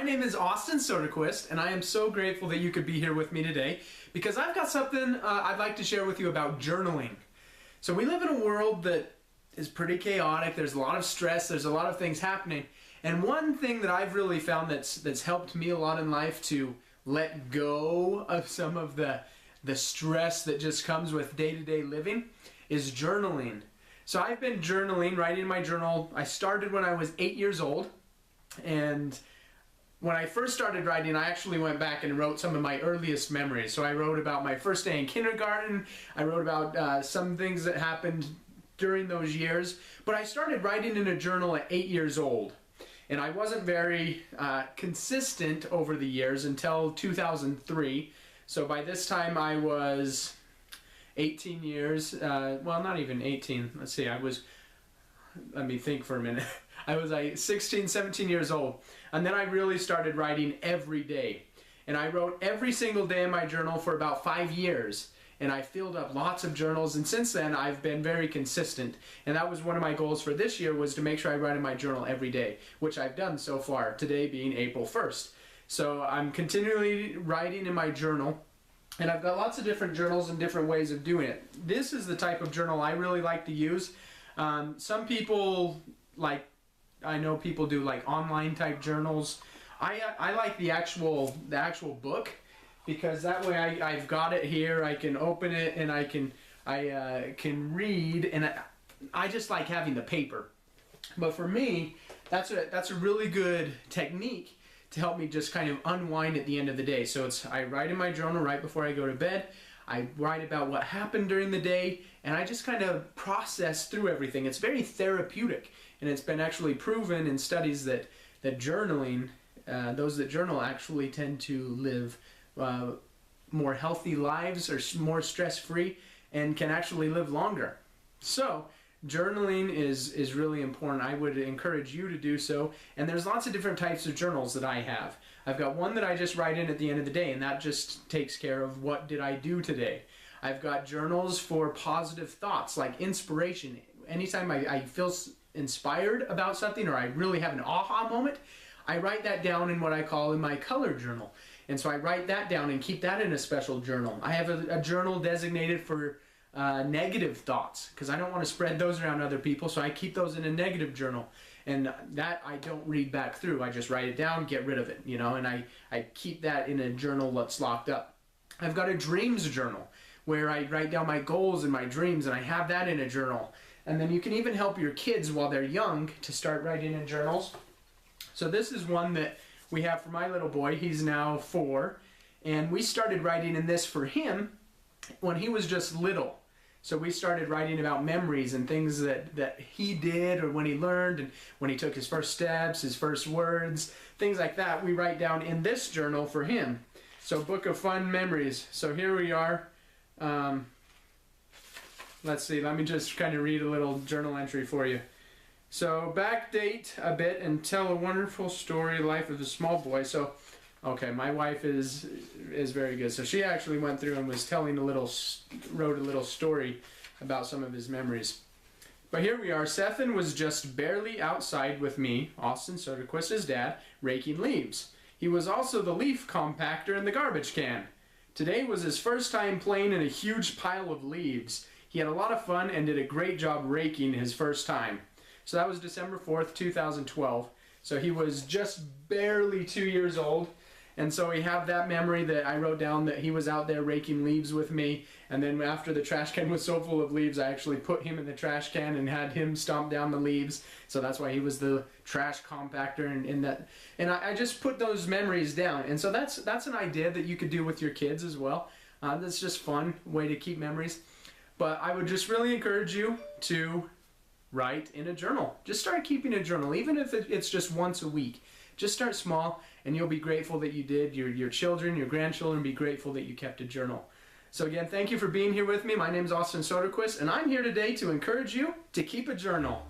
name is Austin Soderquist, and I am so grateful that you could be here with me today because I've got something I'd like to share with you about journaling. So we live in a world that is pretty chaotic. There's a lot of stress. There's a lot of things happening. And one thing that I've really found that's helped me a lot in life to let go of some of the stress that just comes with day-to-day living is journaling. So I've been journaling, writing my journal. I started when I was 8 years old. And when I first started writing, I actually went back and wrote some of my earliest memories. So I wrote about my first day in kindergarten. I wrote about some things that happened during those years. But I started writing in a journal at 8 years old. And I wasn't very consistent over the years until 2003. So by this time I was 18 years, well, not even 18. Let's see, let me think for a minute. I was like 16, 17 years old. And then I really started writing every day. And I wrote every single day in my journal for about 5 years. And I filled up lots of journals. And since then, I've been very consistent. And that was one of my goals for this year, was to make sure I write in my journal every day, which I've done so far, today being April 1st. So I'm continually writing in my journal. And I've got lots of different journals and different ways of doing it. This is the type of journal I really like to use. Some people, I know people do like online type journals. I like the actual book, because that way I've got it here. I can open it and I can read, and I just like having the paper. But for me, that's a really good technique to help me just kind of unwind at the end of the day. So I write in my journal right before I go to bed. I write about what happened during the day, and I just kind of process through everything. It's very therapeutic, and it's been actually proven in studies that journaling, those that journal actually tend to live more healthy lives, or more stress-free, and can actually live longer. So journaling is really important. I would encourage you to do so. And there's lots of different types of journals that I have. I've got one that I just write in at the end of the day, and that just takes care of what did I do today. I've got journals for positive thoughts, like inspiration. Anytime I feel inspired about something, or I really have an aha moment, I write that down in what I call in my color journal. And so I write that down and keep that in a special journal. I have a journal designated for negative thoughts, because I don't want to spread those around other people, so I keep those in a negative journal. And that I don't read back through. I just write it down, get rid of it, and I keep that in a journal that's locked up. I've got a dreams journal where I write down my goals and my dreams, and I have that in a journal. And then you can even help your kids while they're young to start writing in journals. So this is one that we have for my little boy. He's now 4, and we started writing in this for him when he was just little. So we started writing about memories and things that he did, or when he learned, and when he took his first steps, his first words, things like that, we write down in this journal for him. So Book of Fun Memories. So here we are. Let's see, let me just kind of read a little journal entry for you. So backdate a bit and tell a wonderful story, life of a small boy. So okay, my wife is very good. So she actually went through and was wrote a little story about some of his memories. But here we are. Sethan was just barely outside with me, Austin Soderquist, his dad, raking leaves. He was also the leaf compactor in the garbage can. Today was his first time playing in a huge pile of leaves. He had a lot of fun and did a great job raking his first time. So that was December 4th, 2012. So he was just barely 2 years old. And so we have that memory that I wrote down, that he was out there raking leaves with me. And then after the trash can was so full of leaves, I actually put him in the trash can and had him stomp down the leaves. So that's why he was the trash compactor in that. And I just put those memories down. And so that's an idea that you could do with your kids as well. That's just fun way to keep memories. But I would just really encourage you to write in a journal. Just start keeping a journal, even if it's just once a week. Just start small, and you'll be grateful that you did. Your children, your grandchildren be grateful that you kept a journal. So again, thank you for being here with me. My name is Austin Soderquist, and I'm here today to encourage you to keep a journal.